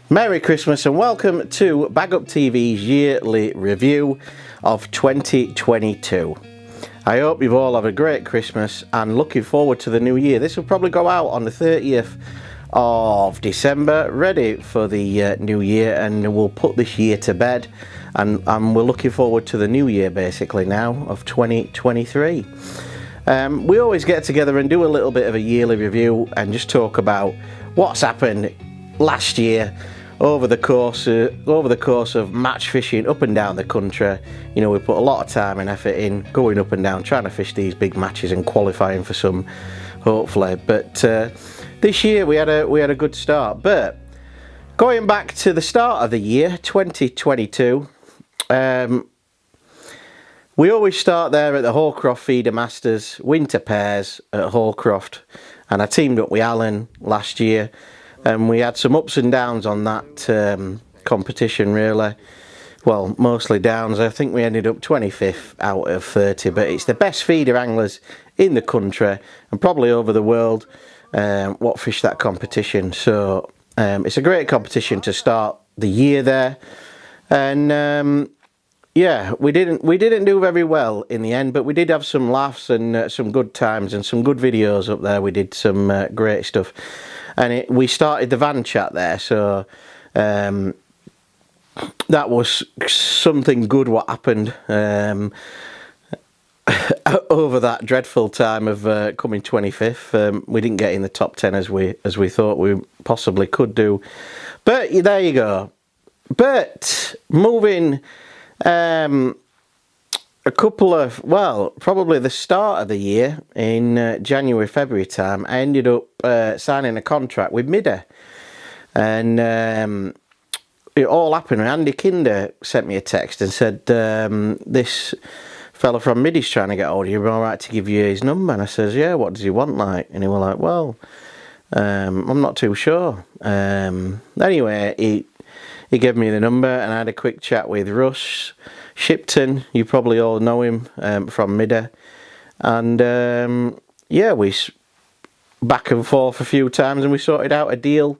Merry Christmas and welcome to Baguptv's yearly review of 2022. I hope you've all had a great Christmas and looking forward to the new year. This will probably go out on the 30th of December, ready for the new year, and we'll put this year to bed and we're looking forward to the new year basically now of 2023. We always get together and do a little bit of a yearly review and just talk about what's happened last year over the course of match fishing up and down the country. You know, we put a lot of time and effort in going up and down trying to fish these big matches and qualifying for some, hopefully. But this year we had a good start. But going back to the start of the year 2022, we always start there at the Hallcroft Feeder Masters Winter Pairs at Hallcroft, and I teamed up with Alan last year. And we had some ups and downs on that competition, really. Well, mostly downs. I think we ended up 25th out of 30, but it's the best feeder anglers in the country and probably over the world what fish that competition. So it's a great competition to start the year there. And yeah, we didn't do very well in the end, but we did have some laughs and some good times and some good videos up there. We did some great stuff. And we started the van chat there, so that was something good what happened over that dreadful time of coming 25th. We didn't get in the top 10 as we thought we possibly could do, but there you go. But moving a couple of, well, probably the start of the year in January, February time, I ended up signing a contract with Middy. And it all happened. Andy Kinder sent me a text and said, this fella from Middy's trying to get hold of you. All right to give you his number? And I says, yeah, what does he want like? And he was like, well, I'm not too sure. Anyway, he gave me the number and I had a quick chat with Russ Shipton. You probably all know him from Middy, and yeah, we back and forth a few times and we sorted out a deal,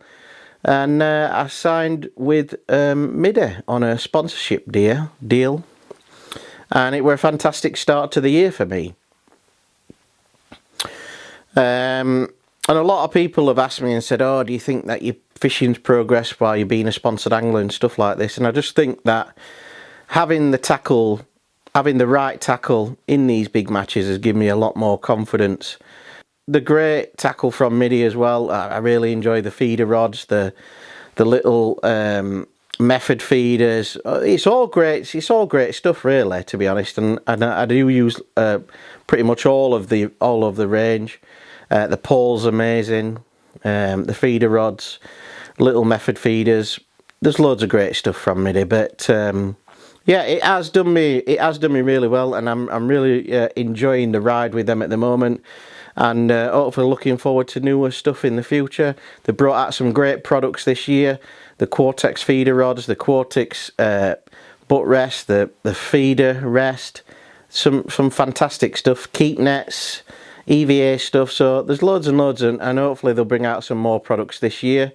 and I signed with Middy on a sponsorship deal, and it were a fantastic start to the year for me. And a lot of people have asked me and said, oh, do you think that your fishing's progressed while you're being a sponsored angler and stuff like this? And I just think that having the right tackle in these big matches has given me a lot more confidence. The great tackle from Middy as well. I really enjoy the feeder rods, the little method feeders. It's all great. It's all great stuff, really, to be honest. And I do use pretty much all of the range. The pole's amazing. The feeder rods, little method feeders. There's loads of great stuff from Middy, but yeah, it has done me really well, and I'm really enjoying the ride with them at the moment, and hopefully looking forward to newer stuff in the future. They brought out some great products this year: the Quartex feeder rods, the Quartex butt rest, the feeder rest, some fantastic stuff, keep nets, EVA stuff. So there's loads and loads, and hopefully they'll bring out some more products this year.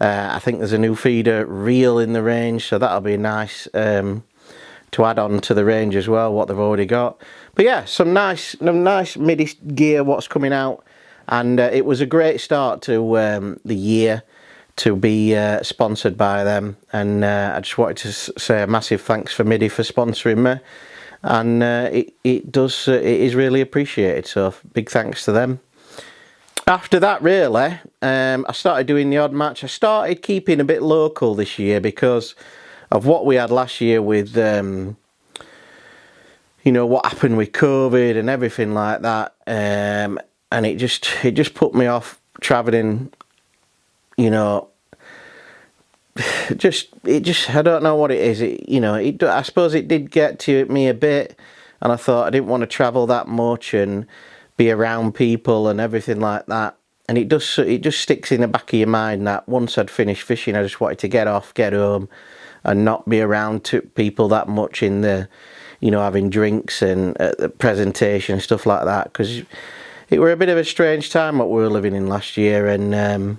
I think there's a new feeder reel in the range, so that'll be nice to add on to the range as well, what they've already got. But yeah, some nice Middy gear what's coming out, and it was a great start to the year to be sponsored by them. And I just wanted to say a massive thanks for Middy for sponsoring me, and it is really appreciated, so big thanks to them. After that, really, I started doing the odd match. I started keeping a bit local this year because of what we had last year with, you know, what happened with COVID and everything like that, and it just put me off travelling. You know, I don't know what it is. I suppose it did get to me a bit, and I thought I didn't want to travel that much and be around people and everything like that. And it just sticks in the back of your mind that once I'd finished fishing, I just wanted to get off, get home, and not be around people that much in the, you know, having drinks and the presentation and stuff like that, because it were a bit of a strange time what we were living in last year, and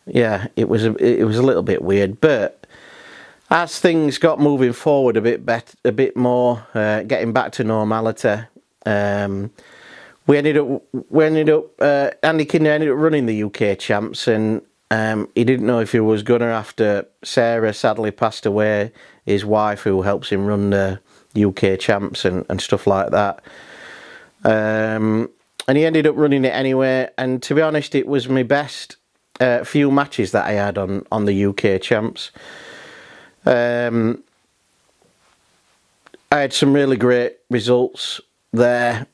yeah, it was a little bit weird. But as things got moving forward a bit more, getting back to normality, we ended up Andy Kinder ended up running the UK champs, and he didn't know if he was gonna, after Sarah sadly passed away, his wife, who helps him run the UK champs and stuff like that. And he ended up running it anyway, and to be honest, it was my best few matches that I had on the UK champs. I had some really great results there.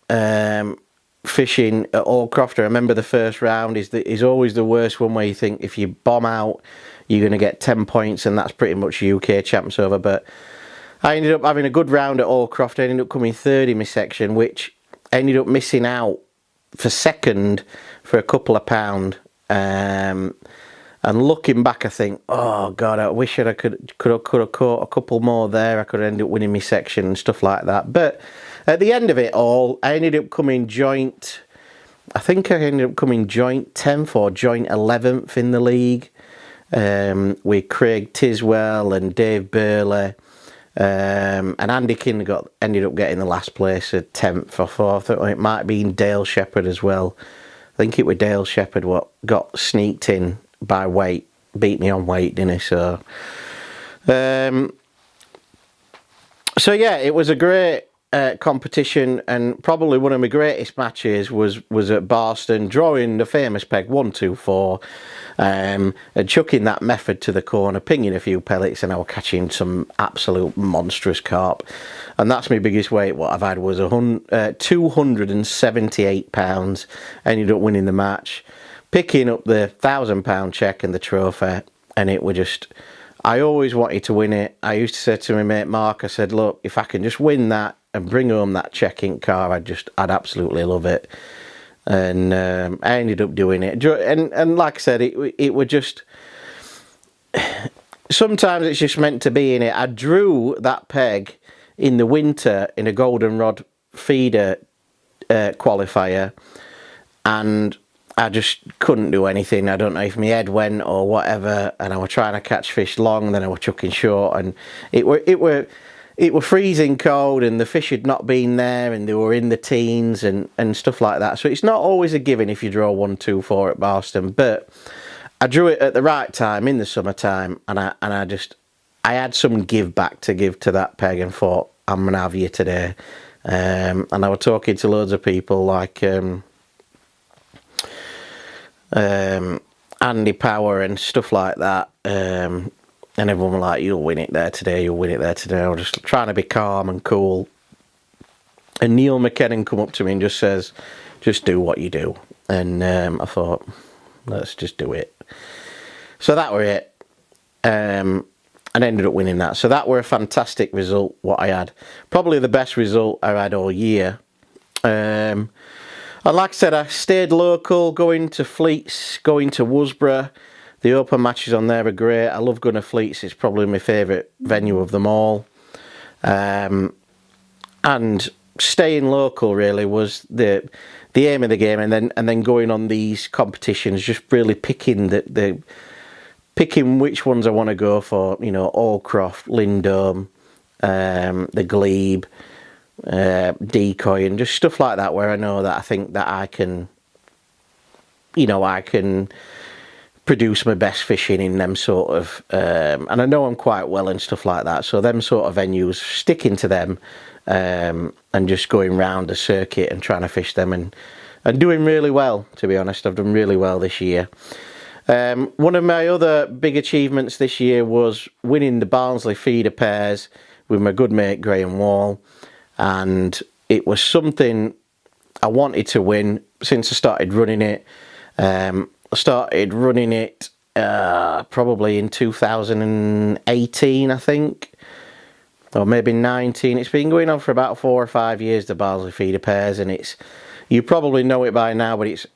Fishing at Allcroft, I remember the first round is always the worst one, where you think if you bomb out, you're going to get 10 points, and that's pretty much UK champs over. But I ended up having a good round at Allcroft. I ended up coming third in my section, which I ended up missing out for second for a couple of pound. And looking back, I think, oh God, I wish I could have caught a couple more there. I could have ended up winning my section and stuff like that. But at the end of it all, I ended up coming joint. I think I ended up coming joint 10th or joint 11th in the league, with Craig Tiswell and Dave Burley. And Andy Kinder ended up getting the last place at 10th or 4th. It might have been Dale Shepherd as well. I think it was Dale Shepherd what got sneaked in by weight, beat me on weight, didn't he? So yeah, it was a great competition, and probably one of my greatest matches was at Barston, drawing the famous peg 124, and chucking that method to the corner, pinging a few pellets, and I was catching some absolute monstrous carp. And that's my biggest weight what I've had, was 278 pounds. Ended up winning the match, picking up the £1,000 cheque and the trophy, and it were just, I always wanted to win it. I used to say to my mate Mark, I said, look, if I can just win that and bring home that check-in car, I'd absolutely love it. And I ended up doing it. And like I said, it were just, sometimes it's just meant to be in it. I drew that peg in the winter in a goldenrod feeder qualifier, and I just couldn't do anything. I don't know if my head went or whatever, and I was trying to catch fish long, then I was chucking short, and it were freezing cold, and the fish had not been there, and they were in the teens and stuff like that. So it's not always a given if you draw 1, 2, 4 at Barston, but I drew it at the right time in the summertime, and I had some give back to give to that peg, and thought, I'm gonna have you today. And I was talking to loads of people like Andy Power and stuff like that, and everyone was like, you'll win it there today, you'll win it there today. I was just trying to be calm and cool, and Neil McKinnon come up to me and just says, just do what you do. And I thought, let's just do it. So that were it, and ended up winning that. So that were a fantastic result what I had, probably the best result I had all year. And like I said, I stayed local, going to Fleets, going to Worsborough. The open matches on there are great. I love going to Fleets. It's probably my favourite venue of them all. And staying local really was the aim of the game, and then going on these competitions, just really picking picking which ones I want to go for. You know, Allcroft, Lindome, the Glebe, Decoy, and just stuff like that, where I know that I think that I can, I can produce my best fishing in them sort of, and I know I'm quite well and stuff like that. So them sort of venues, sticking to them, and just going round the circuit and trying to fish them, and doing really well, to be honest. I've done really well this year. One of my other big achievements this year was winning the Barnsley Feeder Pairs with my good mate Graham Wall, and it was something I wanted to win since I started running it. I started running it probably in 2018, I think, or maybe 19. It's been going on for about 4 or 5 years, the Barnsley Feeder Pairs, and you probably know it by now, but it's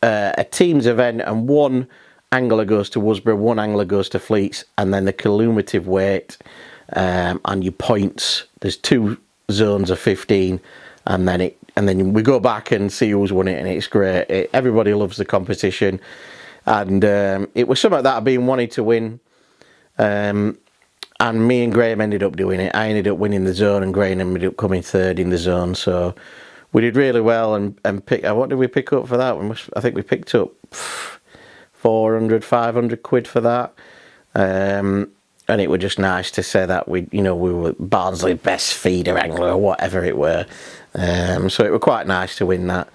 a team's event, and one angler goes to Worsborough, one angler goes to Fleets, and then the cumulative weight and your points. There's 2 zones of 15, and then we go back and see who's won it, and it's great. Everybody loves the competition. And it was something that I've been wanting to win. And me and Graham ended up doing it. I ended up winning the zone, and Graham ended up coming third in the zone. So we did really well, and pick. What did we pick up for that? I think we picked up 400, 500 quid for that. And it was just nice to say that we were Barnsley best feeder angler or whatever it were. So it was quite nice to win that.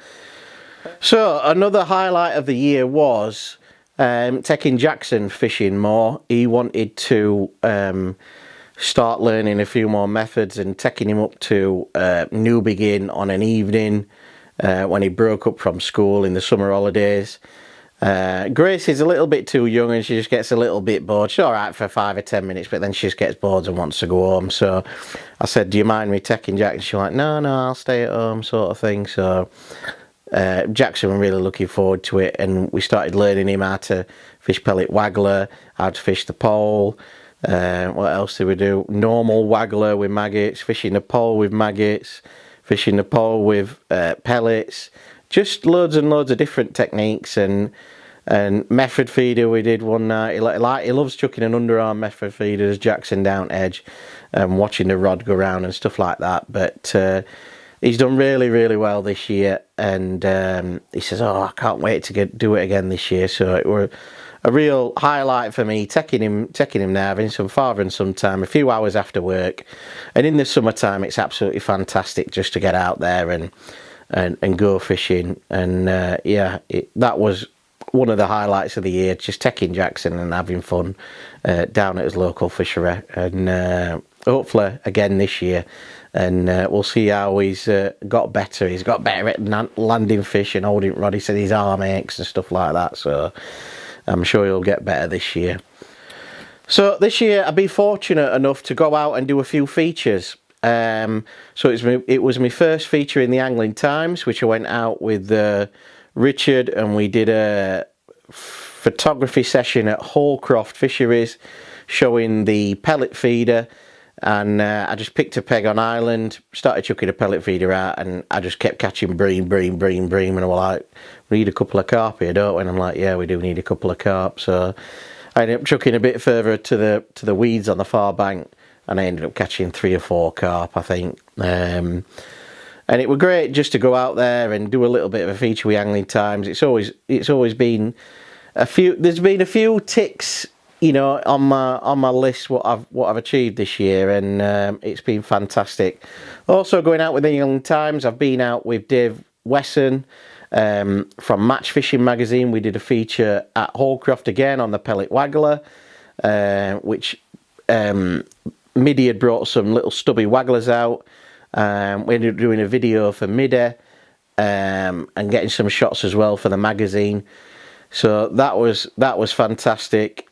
So another highlight of the year was taking Jackson fishing more. He wanted to start learning a few more methods, and taking him up to Newbegin on an evening when he broke up from school in the summer holidays. Grace is a little bit too young, and she just gets a little bit bored. She's all right for 5 or 10 minutes, but then she just gets bored and wants to go home. So I said, do you mind me taking Jack? And she's like, no, I'll stay at home, sort of thing. So Jackson was really looking forward to it, and we started learning him how to fish pellet waggler, how to fish the pole. What else did we do? Normal waggler with maggots, fishing the pole with maggots, fishing the pole with pellets. Just loads and loads of different techniques, and method feeder we did one night. He loves chucking an underarm method feeder as Jackson down edge and watching the rod go round and stuff like that. But he's done really, really well this year, and he says, "Oh, I can't wait to do it again this year." So it were a real highlight for me, taking him there, having some father and son time, a few hours after work, and in the summertime, it's absolutely fantastic just to get out there and go fishing. And that was one of the highlights of the year, just taking Jackson and having fun down at his local fishery, and hopefully again this year. And we'll see how he's got better. He's got better at landing fish and holding rod. He said his arm aches and stuff like that, so I'm sure he'll get better this year. So this year I've been fortunate enough to go out and do a few features. So it was my first feature in the Angling Times, which I went out with Richard, and we did a photography session at Holcroft Fisheries showing the pellet feeder. And I just picked a peg on island, started chucking a pellet feeder out, and I just kept catching bream. And I was like, we need a couple of carp here, don't we? And I'm like, yeah, we do need a couple of carp. So I ended up chucking a bit further to the weeds on the far bank, and I ended up catching 3 or 4 carp, I think. And it was great just to go out there and do a little bit of a feature with Angling Times. It's always been a few. There's been a few ticks, on my list what I've achieved this year, and it's been fantastic. Also going out with the Angling Times, I've been out with Dave Wesson from Match Fishing magazine. We did a feature at Holcroft again on the pellet waggler, which Middy had brought some little stubby wagglers out. We ended up doing a video for Middy and getting some shots as well for the magazine. So that was fantastic.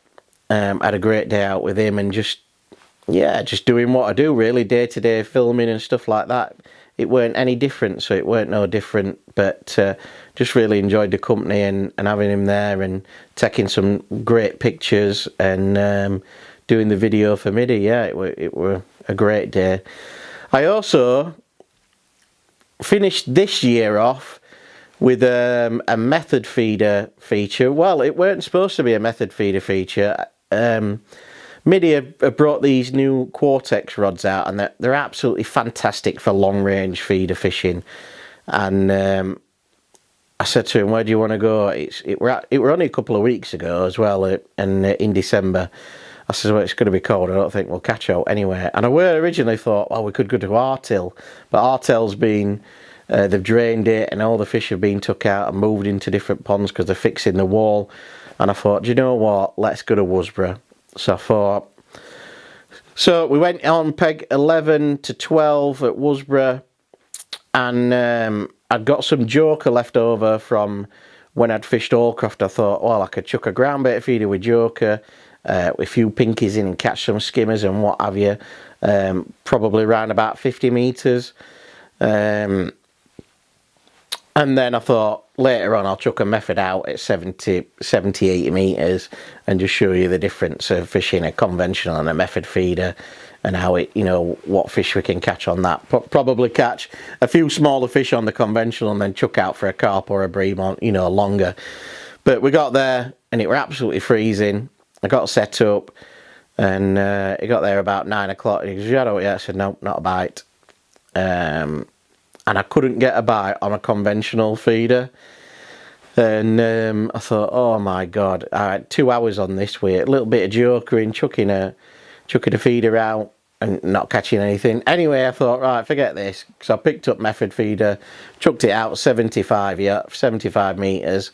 I had a great day out with him, and just doing what I do really, day to day filming and stuff like that. It weren't any different, so it weren't no different, but just really enjoyed the company and having him there and taking some great pictures and doing the video for Middy. Yeah, it were a great day. I also finished this year off with a method feeder feature. Well, it weren't supposed to be a method feeder feature. Middy have brought these new Quartex rods out, and they're absolutely fantastic for long range feeder fishing. And I said to him, "Where do you want to go?" It were only a couple of weeks ago as well, and in December. I said, "Well, it's going to be cold. I don't think we'll catch out anywhere." And I originally thought, well, we could go to Artill, but Artill's been they've drained it, and all the fish have been took out and moved into different ponds because they're fixing the wall. And I thought, do you know what? Let's go to Worsborough. So we went on peg 11 to 12 at Worsborough, and I'd got some joker left over from when I'd fished Holcroft. I thought, well, I could chuck a ground bait feeder with joker, with a few pinkies in and catch some skimmers and what have you, probably around about 50 metres. And then I thought, later on, I'll chuck a method out at 70, 80 metres and just show you the difference of fishing a conventional and a method feeder, and how it, what fish we can catch on that. Probably catch a few smaller fish on the conventional and then chuck out for a carp or a bream on, longer. But we got there and it were absolutely freezing. I got set up and it got there about 9 o'clock. He goes, "You had it yet?" I said, "No, not a bite." And I couldn't get a bite on a conventional feeder. And I thought, oh my God, I had 2 hours on this wait, a little bit of jokering, chucking a feeder out and not catching anything. Anyway, I thought, right, forget this. So I picked up method feeder, chucked it out 75 metres,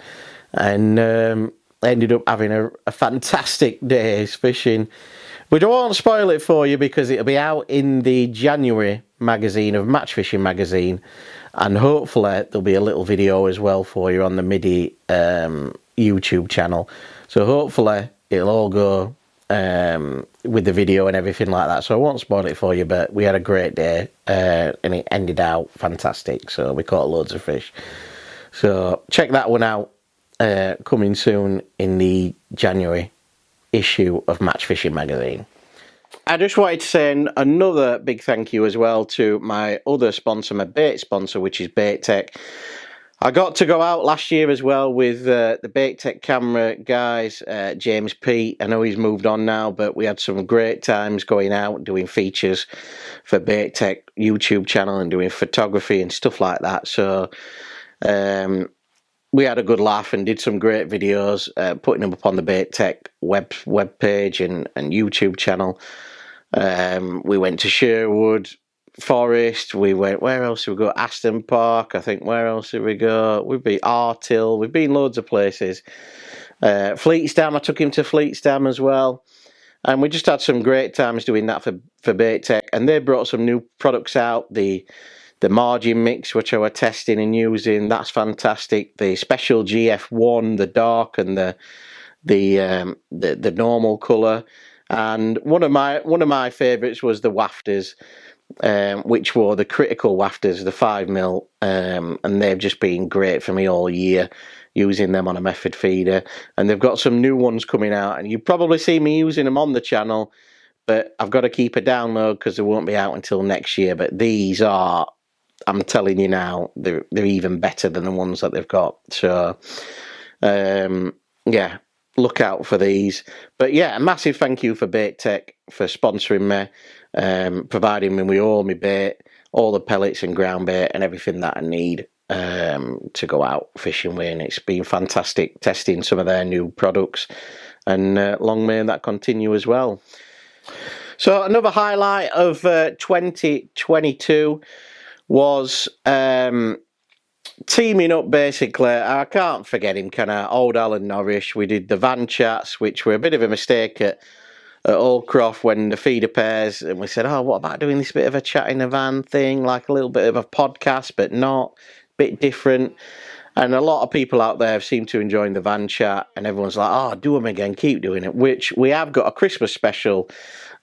and ended up having a fantastic day's fishing. But I won't spoil it for you because it'll be out in the January magazine of Match Fishing magazine, and hopefully there'll be a little video as well for you on the Middy YouTube channel. So hopefully it'll all go with the video and everything like that. So I won't spoil it for you, but we had a great day and it ended out fantastic. So we caught loads of fish. So check that one out, coming soon in the January issue of Match Fishing magazine. I just wanted to say another big thank you as well to my other sponsor, my bait sponsor, which is Bait Tech. I got to go out last year as well with the Bait Tech camera guys, James P. I know he's moved on now, but we had some great times going out, doing features for Bait Tech YouTube channel and doing photography and stuff like that. So we had a good laugh and did some great videos, putting them up on the Bait Tech web page and YouTube channel. We went to Sherwood Forest, we went, where else did we go? Aston Park, I think. Where else did we go? We've been Artill, we've been loads of places. Fleetsdam, I took him to Fleetsdam as well. And we just had some great times doing that for Bait Tech. And they brought some new products out, the margin mix, which I were testing and using. That's fantastic. The special GF1, the dark and the normal colour. And one of my favourites was the wafters, which were the critical wafters, the 5mm, and they've just been great for me all year, using them on a method feeder. And they've got some new ones coming out, and you probably see me using them on the channel, but I've got to keep a download because they won't be out until next year. But these are, I'm telling you now, they're even better than the ones that they've got. So yeah, look out for these. But yeah, a massive thank you for Bait Tech for sponsoring me, providing me with all my bait, all the pellets and ground bait and everything that I need to go out fishing with. And it's been fantastic testing some of their new products, and long may that continue as well. So another highlight of 2022 was teaming up, basically. I can't forget him, can I? Old Alan Norrish. We did the van chats, which were a bit of a mistake at Allcroft when the feeder pairs, and we said, oh, what about doing this bit of a chat in a van thing, like a little bit of a podcast, but not, a bit different. And a lot of people out there seem to enjoy the van chat, and everyone's like, oh, do them again, keep doing it, which we have got a Christmas special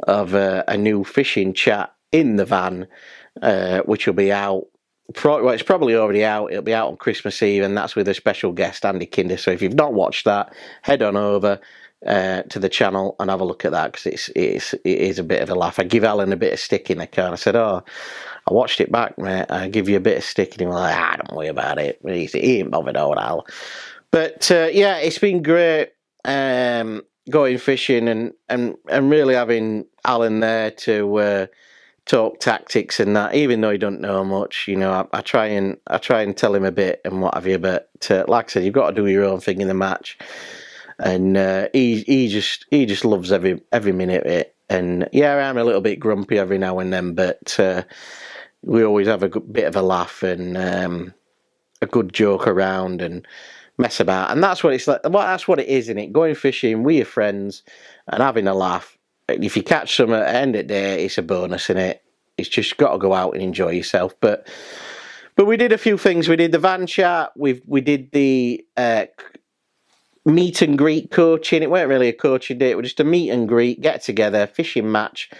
of a new fishing chat in the van, which will be out. Well, it's probably already out. It'll be out on Christmas Eve, and that's with a special guest, Andy Kinder. So if you've not watched that, head on over to the channel and have a look at that, because it is a bit of a laugh. I give Alan a bit of stick in the car. I said, oh, I watched it back, mate. I give you a bit of stick, and he was like, don't worry about it. He ain't bothered, old Al. But yeah, it's been great going fishing and really having Alan there to talk tactics and that, even though he don't know much. You know, I try and tell him a bit and what have you, but like I said, you've got to do your own thing in the match, and he just loves every minute of it. And yeah, I'm a little bit grumpy every now and then, but we always have a bit of a laugh and a good joke around and mess about, and that's what it's like. Well, that's what it is, isn't it? Going fishing with your friends and having a laugh. If you catch some at the end of the day, it's a bonus, isn't it? It's just got to go out and enjoy yourself. But we did a few things. We did the van chat. We did the meet and greet coaching. It weren't really a coaching day. It was just a meet and greet, get together, fishing match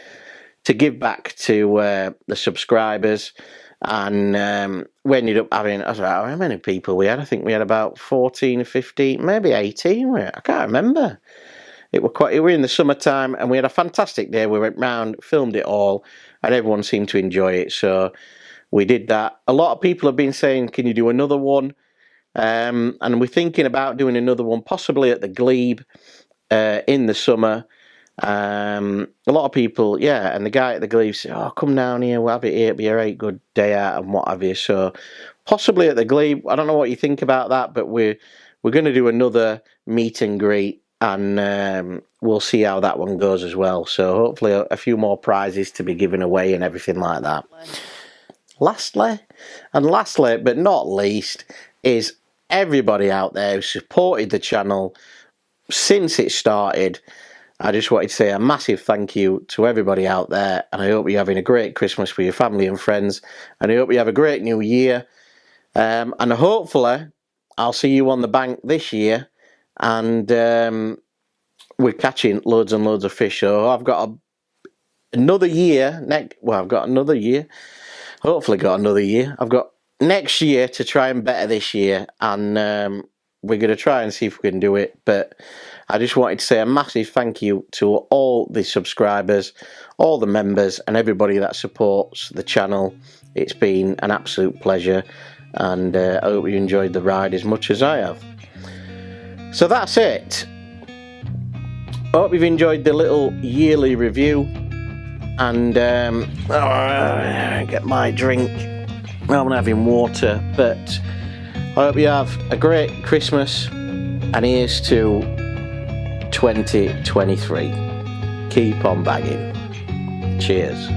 to give back to the subscribers. And we ended up having, I don't know how many people we had. I think we had about 14 or 15, maybe 18. I can't remember. It were in the summertime, and we had a fantastic day. We went round, filmed it all, and everyone seemed to enjoy it. So we did that. A lot of people have been saying, can you do another one? and we're thinking about doing another one, possibly at the Glebe in the summer. A lot of people, yeah, and the guy at the Glebe said, "Oh, come down here, we'll have it here, it'll be a right good day out and what have you." So possibly at the Glebe. I don't know what you think about that, but we're going to do another meet and greet, and we'll see how that one goes as well. So hopefully a few more prizes to be given away and everything like that. Lastly, but not least, is everybody out there who supported the channel since it started. I just wanted to say a massive thank you to everybody out there, and I hope you're having a great Christmas with your family and friends, and I hope you have a great new year, and hopefully I'll see you on the bank this year, and we're catching loads and loads of fish. So I've got another year, I've got another year, hopefully got another year. I've got next year to try and better this year, and we're going to try and see if we can do it. But I just wanted to say a massive thank you to all the subscribers, all the members, and everybody that supports the channel. It's been an absolute pleasure, and I hope you enjoyed the ride as much as I have. So that's it. I hope you've enjoyed the little yearly review, and get my drink. I'm having water, but I hope you have a great Christmas, and here's to 2023. Keep on bagging. Cheers.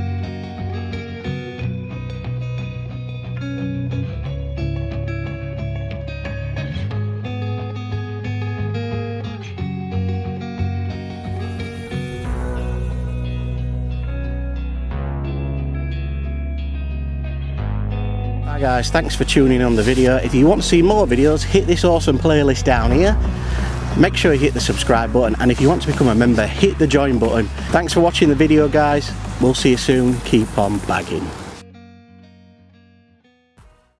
Hi guys, thanks for tuning in on the video. If you want to see more videos, hit this awesome playlist down here. Make sure you hit the subscribe button, and if you want to become a member, hit the join button. Thanks for watching the video guys. We'll see you soon. Keep on bagging.